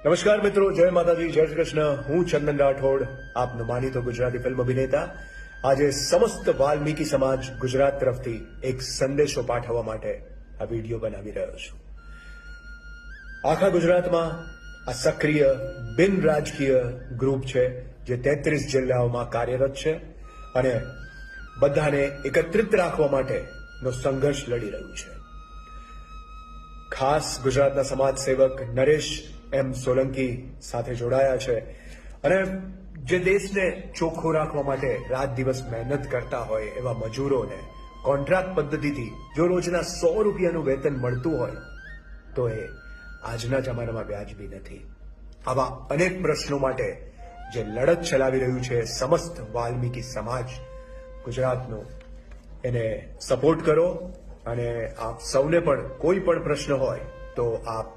નમસ્કાર મિત્રો, જય માતાજી, જય શ્રી કૃષ્ણ. હું ચંદન રાઠોડ, આપનો માનીતો ગુજરાતી ફિલ્મ અભિનેતા. આજે સમસ્ત વાલ્મીકી સમાજ ગુજરાત તરફથી એક સંદેશો પાઠવવા માટે આ વિડીયો બનાવી રહ્યો છું. આખા ગુજરાતમાં આ સક્રિય બિન રાજકીય ગ્રુપ છે જે 33 જિલ્લાઓમાં કાર્યરત છે અને બધાને એકત્રિત રાખવા માટેનો સંઘર્ષ લડી રહ્યું છે. ખાસ ગુજરાતના સમાજ સેવક નરેશ એમ સોલંકી સાથે જોડાયા છે અને જે દેશને ચોખ્ખો રાખવા માટે રાત દિવસ મહેનત કરતા હોય એવા મજૂરોને કોન્ટ્રાક્ટ પદ્ધતિથી જો રોજના 100 રૂપિયાનું વેતન મળતું હોય તો એ આજના જમાનામાં વ્યાજબી નથી. આવા અનેક પ્રશ્નો માટે જે લડત ચલાવી રહ્યું છે સમસ્ત વાલ્મીકી સમાજ ગુજરાતનો, એને સપોર્ટ કરો અને આપ સૌને પણ કોઈ પણ પ્રશ્ન હોય તો આપ